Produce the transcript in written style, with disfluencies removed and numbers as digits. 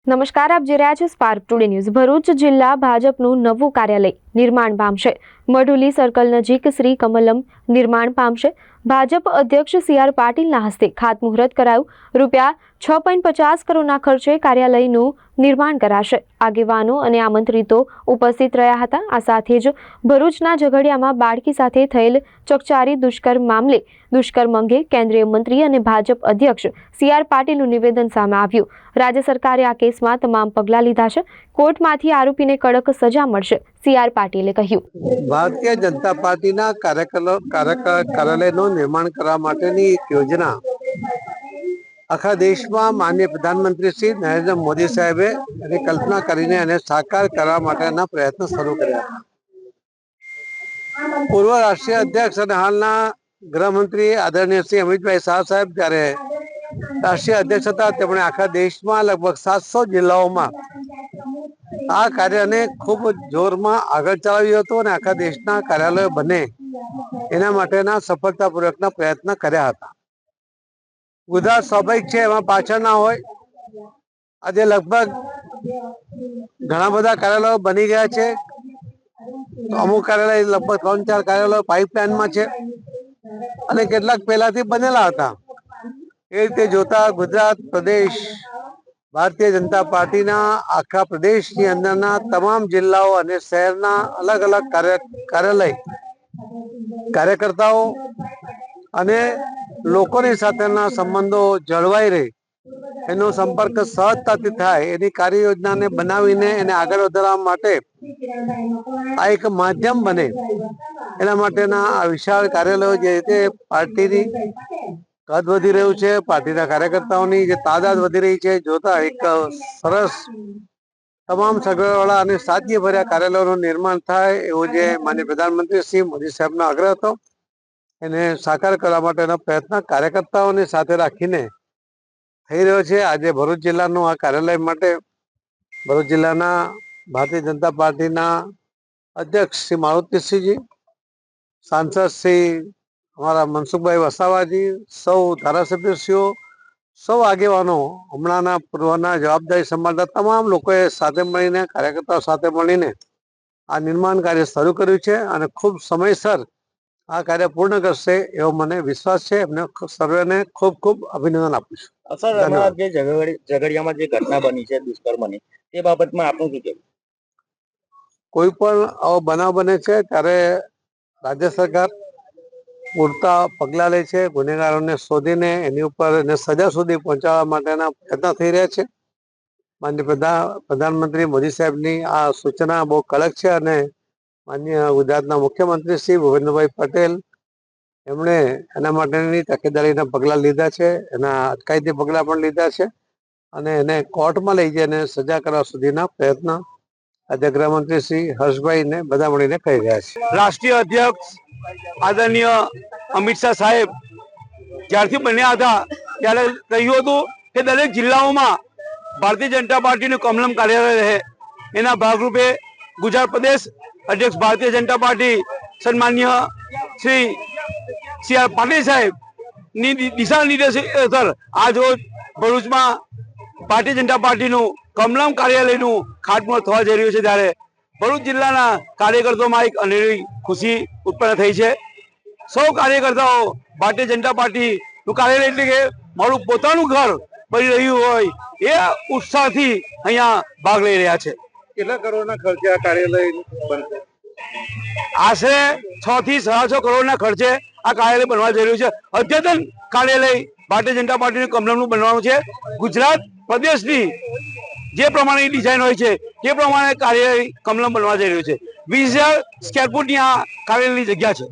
નમસ્કાર, આપ જોઈ રહ્યા છો સ્પાર્ક ટુડે ન્યૂઝ। ભરૂચ જિલ્લા ભાજપનું નવું કાર્યાલય નિર્માણ પામશે। મઢુલી સર્કલ નજીક શ્રી કમલમ નિર્માણ પામશે। ભાજપ અધ્યક્ષ સી.આર. પાટીલના હસ્તે ખાતમુહૂર્ત કરાયું। ₹6.50 કરોડના ખર્ચે કાર્યાલયનું નિર્માણ કરાશે। આગેવાનો અને આમંત્રિતો ઉપસ્થિત રહ્યા હતા। આ સાથે જ ભરૂચના ઝઘડિયામાં બાળકી સાથે થયેલ ચકચારી દુષ્કર્મ મામલે દુષ્કર્મ અંગે કેન્દ્રીય મંત્રી અને ભાજપ અધ્યક્ષ સી.આર. પાટીલનું નિવેદન સામે આવ્યું। રાજ્ય સરકારે આ કેસમાં તમામ પગલાં લીધા છે। કોર્ટમાંથી આરોપીને કડક સજા મળશે, સી.આર. પાટીલે કહ્યું। ભારતીય જનતા પાર્ટીના કાર્યાલયનું નિર્માણ કરવા માટેની એક યોજના આખા દેશમાં માનનીય પ્રધાનમંત્રી શ્રી નરેન્દ્ર મોદી સાહેબે એની કલ્પના કરીને એને સાકાર કરવા માટેના પ્રયત્નો શરૂ કર્યા હતા। પૂર્વ રાષ્ટ્રીય અધ્યક્ષ અને હાલના ગૃહમંત્રી આદરણીય શ્રી અમિતભાઈ શાહ સાહેબ જ્યારે રાષ્ટ્રીય અધ્યક્ષ હતા, તેમણે આખા દેશમાં લગભગ 700 જિલ્લાઓમાં આ કાર્યને ખૂબ જોરમાં આગળ ચલાવ્યું હતું અને આખા દેશના કાર્યાલયો બને એના માટેના સફળતાપૂર્વકના પ્રયત્ન કર્યા હતા। ગુજરાત સ્વાભાવિક છે, એમાં પાછળ ના હોય। આજે લગભગ ઘણા બધા કાર્યાલયો બની ગયા છે। અમુક કાર્યાલય લગભગ 3-4 કાર્યાલયો પાઇપલાઇનમાં છે અને કેટલાક પહેલાથી બનેલા હતા। એ રીતે જોતા ગુજરાત પ્રદેશ ભારતીય જનતા પાર્ટીના આખા પ્રદેશની અંદરના તમામ જિલ્લાઓ અને શહેરના અલગ અલગ કાર્યકર્તાઓ અને લોકોની સાથેના સંબંધો જળવાઈ રહે, એનો સંપર્ક સહજતાથી થાય એની કાર્ય યોજનાને બનાવીને એને આગળ વધારવા માટે આ એક માધ્યમ બને એના માટેના આ વિશાળ કાર્યાલયો જે રીતે પાર્ટીની કદ વધી રહ્યું છે, પાર્ટીના કાર્યકર્તાઓની જે તાદાદ વધી રહી છે, જોતા એક સરસ તમામ સગવડવાળા અને સાદગીભર્યા કાર્યાલયોનું નિર્માણ થાય એવો જે માનનીય પ્રધાનમંત્રી શ્રી મોદી સાહેબનો આગ્રહ હતો, એને સાકાર કરવા માટેનો પ્રયત્ન કાર્યકર્તાઓને સાથે રાખીને થઈ રહ્યો છે। આજે ભરૂચ જિલ્લાનું આ કાર્યાલય માટે ભરૂચ જિલ્લાના ભારતીય જનતા પાર્ટીના અધ્યક્ષ શ્રી મારુતિસિંહજી, સાંસદ શ્રી અમારા મનસુખભાઈ વસાવાજી, સૌ ધારાસભ્યશ્રીઓ, સૌ આગેવાનો, હમણાંના પૂર્વના જવાબદારી સંભાળતા તમામ લોકોએ સાથે મળીને, કાર્યકર્તાઓ સાથે મળીને આ નિર્માણ કાર્ય શરૂ કર્યું છે અને ખૂબ સમયસર આ કાર્ય પૂર્ણ કરશે એવો મને વિશ્વાસ છે। એમને સર્વેને ખૂબ ખૂબ અભિનંદન આપું છું। સર, જે ઝઘડિયામાં જે ઘટના બની છે દુષ્કર્મની, તે બાબતમાં આપનું શું કહેવું? કોઈ પણ આવો બનાવ બને છે ત્યારે રાજ્ય સરકાર પૂરતા પગલાં લે છે। ગુનેગારોને શોધીને એની ઉપર એને સજા સુધી પહોંચાડવા માટેના પ્રયત્ન થઈ રહ્યા છે। માનનીય પ્રધાનમંત્રી મોદી સાહેબની આ સૂચના બહુ કડક છે અને માનનીય ગુજરાતના મુખ્યમંત્રી શ્રી ભૂપેન્દ્રભાઈ પટેલ એમણે એના માટેની તકેદારીના પગલાં લીધા છે, એના અટકાયતી પગલાં પણ લીધા છે અને એને કોર્ટમાં લઈ જઈને સજા કરવા સુધીના પ્રયત્ન આજે ગૃહમંત્રી શ્રી હર્ષભાઈને બધા મળીને કરી રહ્યા છે। રાષ્ટ્રીય અધ્યક્ષ આદરણીય અમિત શાહ સાહેબ જ્યારથી બન્યા હતા ત્યારે કહ્યું હતું કે દરેક જિલ્લાઓમાં ભારતીય જનતા પાર્ટીનું કમલમ કાર્યાલય રહે। એના ભાગરૂપે ગુજરાત પ્રદેશ અધ્યક્ષ ભારતીય જનતા પાર્ટી સન્માનીય શ્રી સી.આર. પાટીલ સાહેબની દિશા નિર્દેશ હેઠળ આજ રોજ ભરૂચમાં ભારતીય જનતા પાર્ટીનું કમલમ કાર્યાલયનું ખાતમુહૂર્ત થવા જઈ રહ્યું છે, ત્યારે ભરૂચ જિલ્લાના કાર્યકર્તાઓમાં એક અનેરી ખુશી ઉત્પન્ન થઈ છે। સૌ કાર્યકર્તાઓ ભારતીય જનતા પાર્ટીનું કાર્યાલય એટલે કે મારું પોતાનું ઘર બની રહ્યું હોય એ ઉત્સાહથી અહીંયા ભાગ લઈ રહ્યા છે। કેટલા કરોડના ખર્ચે આ કાર્યાલય બનશે? આશરે 6 થી 6.5 કરોડના ખર્ચે આ કાર્યાલય બનવા જઈ રહ્યું છે। અદ્યતન કાર્યાલય ભારતીય જનતા પાર્ટીનું કમલમનું બનવાનું છે। ગુજરાત પ્રદેશની જે પ્રમાણેની ડિઝાઇન હોય છે તે પ્રમાણે કાર્યાલય કમલમ બનવા જઈ રહ્યું છે। 20,000 સ્ક્વેર ફૂટની આ કાર્યાલયની જગ્યા છે।